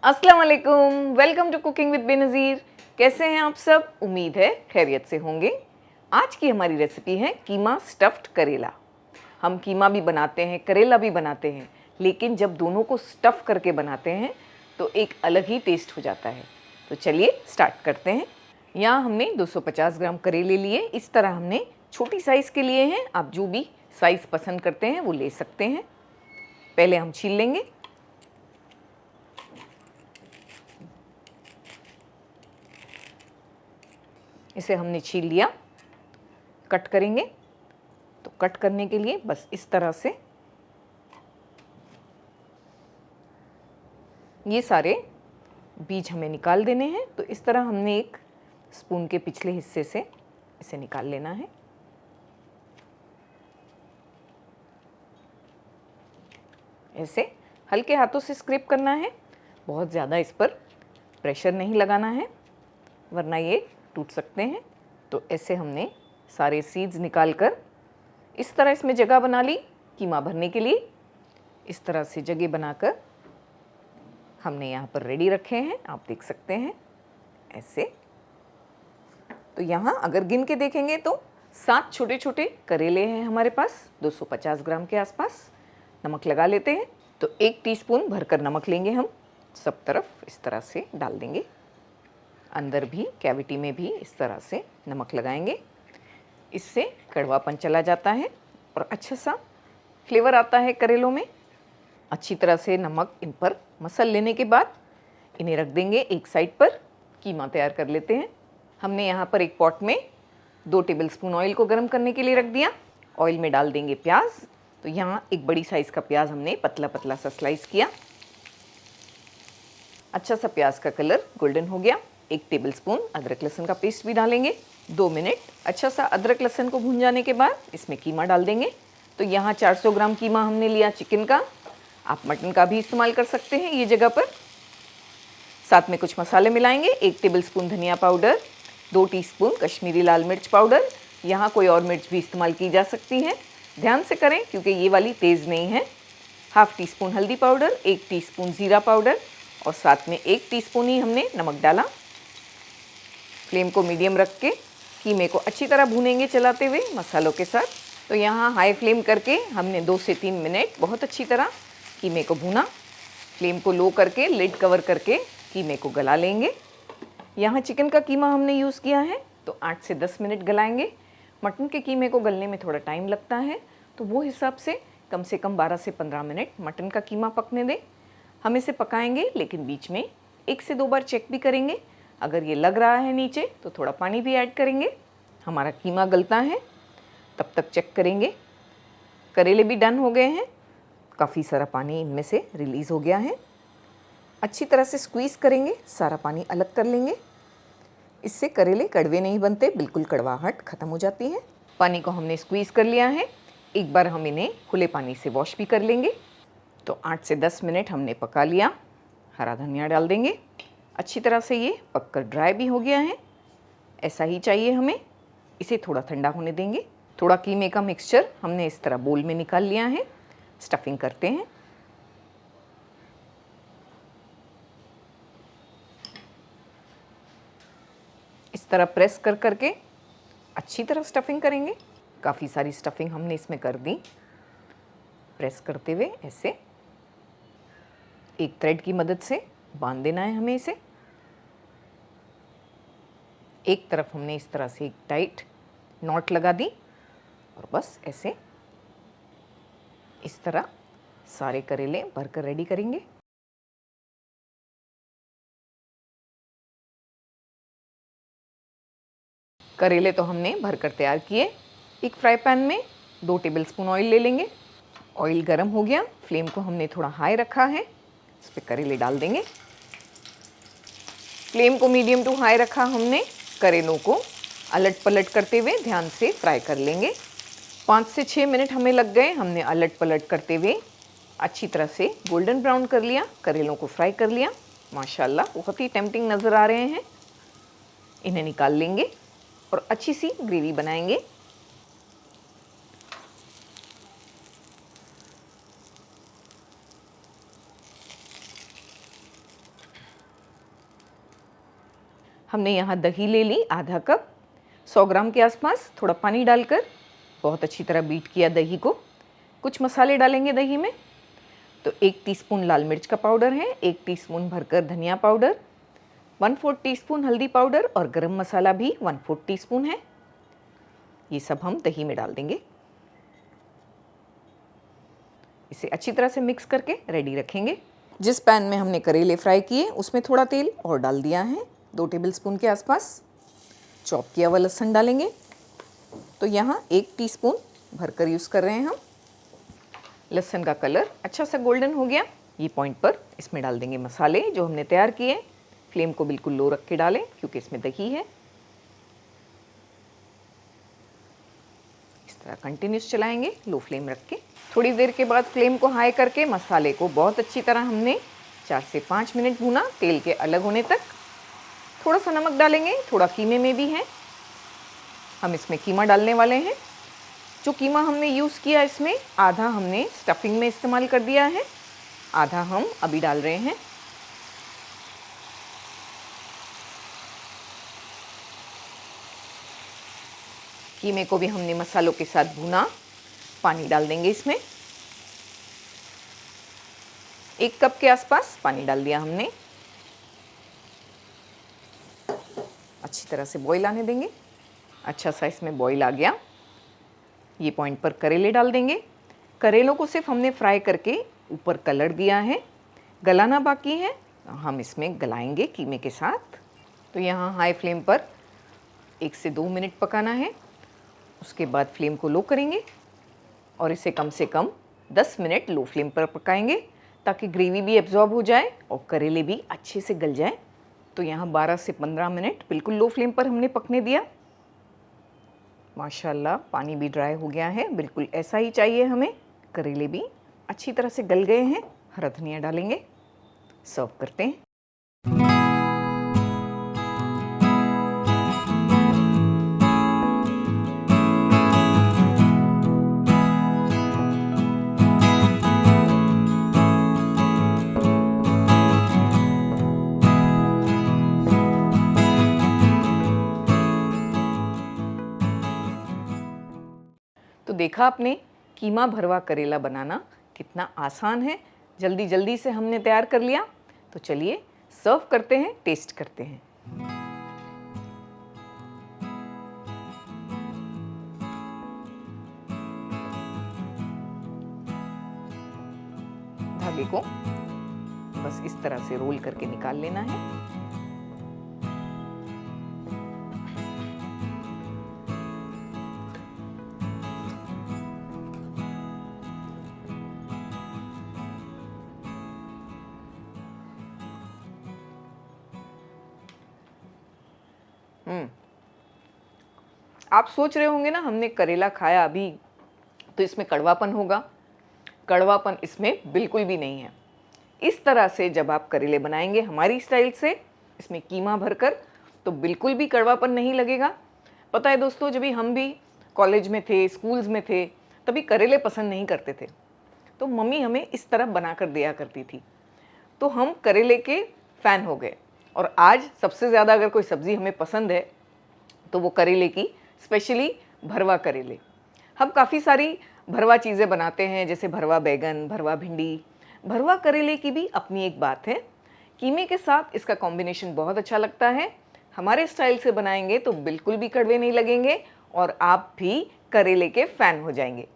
अस्सलाम वालेकुम, welcome to cooking with Benazir. कैसे हैं आप सब? उम्मीद है खैरियत से होंगे। आज की हमारी रेसिपी है कीमा स्टफ्ड करेला। हम कीमा भी बनाते हैं, करेला भी बनाते हैं, लेकिन जब दोनों को स्टफ़ करके बनाते हैं तो एक अलग ही टेस्ट हो जाता है। तो चलिए स्टार्ट करते हैं। यहाँ हमने 250 ग्राम करेले लिए। इस तरह हमने छोटी साइज़ के लिए हैं, आप जो भी साइज़ पसंद करते हैं वो ले सकते हैं। पहले हम छील लेंगे। इसे हमने छील लिया। कट करेंगे तो कट करने के लिए बस इस तरह से ये सारे बीज हमें निकाल देने हैं। तो इस तरह हमने एक स्पून के पिछले हिस्से से इसे निकाल लेना है। ऐसे हल्के हाथों से स्क्रैप करना है, बहुत ज़्यादा इस पर प्रेशर नहीं लगाना है वरना ये टूट सकते हैं। तो ऐसे हमने सारे सीड्स निकालकर इस तरह इसमें जगह बना ली कीमा भरने के लिए। इस तरह से जगह बनाकर हमने यहाँ पर रेडी रखे हैं, आप देख सकते हैं ऐसे। तो यहाँ अगर गिन के देखेंगे तो 7 छोटे छोटे करेले हैं हमारे पास, 250 ग्राम के आसपास। नमक लगा लेते हैं। तो 1 टीस्पून भरकर नमक लेंगे हम, सब तरफ इस तरह से डाल देंगे। अंदर भी कैविटी में भी इस तरह से नमक लगाएंगे। इससे कड़वापन चला जाता है और अच्छा सा फ्लेवर आता है करेलों में। अच्छी तरह से नमक इन पर मसल लेने के बाद इन्हें रख देंगे एक साइड पर। कीमा तैयार कर लेते हैं। हमने यहाँ पर एक पॉट में 2 टेबलस्पून ऑयल को गर्म करने के लिए रख दिया। ऑयल में डाल देंगे प्याज। तो यहाँ एक बड़ी साइज़ का प्याज हमने पतला पतला सा स्लाइस किया। अच्छा सा प्याज का कलर गोल्डन हो गया। 1 टेबलस्पून अदरक लहसुन का पेस्ट भी डालेंगे। 2 मिनट अच्छा सा अदरक लहसुन को भून जाने के बाद इसमें कीमा डाल देंगे। तो यहाँ 400 ग्राम कीमा हमने लिया चिकन का, आप मटन का भी इस्तेमाल कर सकते हैं ये जगह पर। साथ में कुछ मसाले मिलाएंगे। 1 टेबलस्पून धनिया पाउडर, 2 टीस्पून कश्मीरी लाल मिर्च पाउडर, यहाँ कोई और मिर्च भी इस्तेमाल की जा सकती है, ध्यान से करें क्योंकि ये वाली तेज़ नहीं है। हाफ़ टीस्पून हल्दी पाउडर, 1 टीस्पून ज़ीरा पाउडर और साथ में 1 टीस्पून ही हमने नमक डाला। फ्लेम को मीडियम रख के कीमे को अच्छी तरह भूनेंगे चलाते हुए मसालों के साथ। तो यहाँ हाई फ्लेम करके हमने 2 से 3 मिनट बहुत अच्छी तरह कीमे को भूना। फ्लेम को लो करके लिड कवर करके कीमे को गला लेंगे। यहाँ चिकन का कीमा हमने यूज़ किया है तो 8 से 10 मिनट गलाएंगे। मटन के कीमे को गलने में थोड़ा टाइम लगता है तो वो हिसाब से कम 12 से 15 मिनट मटन का कीमा पकने दें। हम इसे पकाएंगे लेकिन बीच में 1 से 2 बार चेक भी करेंगे। अगर ये लग रहा है नीचे तो थोड़ा पानी भी ऐड करेंगे। हमारा कीमा गलता है तब तक चेक करेंगे। करेले भी डन हो गए हैं, काफ़ी सारा पानी इनमें से रिलीज़ हो गया है। अच्छी तरह से स्क्वीज़ करेंगे, सारा पानी अलग कर लेंगे। इससे करेले कड़वे नहीं बनते, बिल्कुल कड़वाहट ख़त्म हो जाती है। पानी को हमने स्क्वीज़ कर लिया है। एक बार हम इन्हें खुले पानी से वॉश भी कर लेंगे। तो 8 से 10 मिनट हमने पका लिया। हरा धनिया डाल देंगे। अच्छी तरह से ये पककर ड्राई भी हो गया है, ऐसा ही चाहिए हमें। इसे थोड़ा ठंडा होने देंगे। थोड़ा कीमे का मिक्सचर हमने इस तरह बोल में निकाल लिया है। स्टफिंग करते हैं। इस तरह प्रेस कर करके अच्छी तरह स्टफिंग करेंगे। काफ़ी सारी स्टफिंग हमने इसमें कर दी। प्रेस करते हुए ऐसे एक थ्रेड की मदद से बांध देना है हमें इसे। एक तरफ हमने इस तरह से एक टाइट नॉट लगा दी और बस ऐसे इस तरह सारे करेले भरकर रेडी करेंगे। करेले तो हमने भरकर तैयार किए। एक फ्राई पैन में 2 टेबलस्पून ऑयल ले लेंगे। ऑयल गर्म हो गया, फ्लेम को हमने थोड़ा हाई रखा है। इस पर करेले डाल देंगे। फ्लेम को मीडियम टू हाई रखा हमने। करेलों को अलट पलट करते हुए ध्यान से फ्राई कर लेंगे। 5 से 6 मिनट हमें लग गए। हमने अलट पलट करते हुए अच्छी तरह से गोल्डन ब्राउन कर लिया, करेलों को फ्राई कर लिया। माशाल्लाह बहुत ही टेम्पटिंग नज़र आ रहे हैं। इन्हें निकाल लेंगे और अच्छी सी ग्रेवी बनाएंगे। हमने यहाँ दही ले ली आधा कप, 100 ग्राम के आसपास। थोड़ा पानी डालकर बहुत अच्छी तरह बीट किया दही को। कुछ मसाले डालेंगे दही में। तो 1 टीस्पून लाल मिर्च का पाउडर है, 1 टीस्पून भरकर धनिया पाउडर, 1/4 टीस्पून हल्दी पाउडर और गरम मसाला भी 1/4 टीस्पून है। ये सब हम दही में डाल देंगे। इसे अच्छी तरह से मिक्स करके रेडी रखेंगे। जिस पैन में हमने करेले फ्राई किए उसमें थोड़ा तेल और डाल दिया है, 2 टेबलस्पून के आसपास। चॉप किया हुआ लहसुन डालेंगे। तो यहाँ 1 टीस्पून भरकर यूज़ कर रहे हैं हम। लहसुन का कलर अच्छा सा गोल्डन हो गया। ये पॉइंट पर इसमें डाल देंगे मसाले जो हमने तैयार किए। फ्लेम को बिल्कुल लो रख के डालें क्योंकि इसमें दही है। इस तरह कंटिन्यूस चलाएंगे लो फ्लेम रख के। थोड़ी देर के बाद फ्लेम को हाई करके मसाले को बहुत अच्छी तरह हमने 4 से 5 मिनट भूना, तेल के अलग होने तक। थोड़ा सा नमक डालेंगे, थोड़ा कीमे में भी है। हम इसमें कीमा डालने वाले हैं। जो कीमा हमने यूज़ किया इसमें आधा हमने स्टफिंग में इस्तेमाल कर दिया है, आधा हम अभी डाल रहे हैं। कीमे को भी हमने मसालों के साथ भुना। पानी डाल देंगे इसमें। 1 कप के आसपास पानी डाल दिया हमने। अच्छी तरह से बॉईल आने देंगे। अच्छा सा इसमें बॉईल आ गया। ये पॉइंट पर करेले डाल देंगे। करेलों को सिर्फ हमने फ्राई करके ऊपर कलर दिया है, गलाना बाकी है। हम इसमें गलाएंगे कीमे के साथ। तो यहाँ हाई फ्लेम पर 1 से 2 मिनट पकाना है। उसके बाद फ्लेम को लो करेंगे और इसे कम से कम 10 मिनट लो फ्लेम पर पकाएंगे ताकि ग्रेवी भी एब्जॉर्ब हो जाए और करेले भी अच्छे से गल जाए। तो यहाँ 12 से 15 मिनट बिल्कुल लो फ्लेम पर हमने पकने दिया। माशाल्लाह पानी भी ड्राई हो गया है, बिल्कुल ऐसा ही चाहिए हमें। करेले भी अच्छी तरह से गल गए हैं। हरा धनिया डालेंगे, सर्व करते हैं। तो देखा आपने कीमा भरवा करेला बनाना कितना आसान है। जल्दी जल्दी से हमने तैयार कर लिया। तो चलिए सर्व करते हैं, टेस्ट करते हैं। धागे को बस इस तरह से रोल करके निकाल लेना है। आप सोच रहे होंगे ना हमने करेला खाया अभी तो इसमें कड़वापन होगा। कड़वापन इसमें बिल्कुल भी नहीं है। इस तरह से जब आप करेले बनाएंगे हमारी स्टाइल से इसमें कीमा भरकर तो बिल्कुल भी कड़वापन नहीं लगेगा। पता है दोस्तों, जब भी हम भी कॉलेज में थे, स्कूल्स में थे, तभी करेले पसंद नहीं करते थे। तो मम्मी हमें इस तरह बना कर दिया करती थी, तो हम करेले के फ़ैन हो गए। और आज सबसे ज़्यादा अगर कोई सब्ज़ी हमें पसंद है तो वो करेले की, स्पेशली भरवा करेले। हम काफ़ी सारी भरवा चीज़ें बनाते हैं, जैसे भरवा बैगन, भरवा भिंडी। भरवा करेले की भी अपनी एक बात है। कीमे के साथ इसका कॉम्बिनेशन बहुत अच्छा लगता है। हमारे स्टाइल से बनाएंगे तो बिल्कुल भी कड़वे नहीं लगेंगे और आप भी करेले के फ़ैन हो जाएंगे।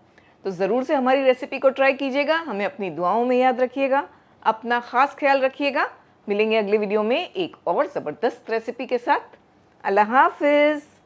तो ज़रूर से हमारी रेसिपी को ट्राई कीजिएगा। हमें अपनी दुआओं में याद रखिएगा। अपना ख़ास ख्याल रखिएगा। मिलेंगे अगले वीडियो में एक और ज़बरदस्त रेसिपी के साथ। अल्लाह हाफ़िज़।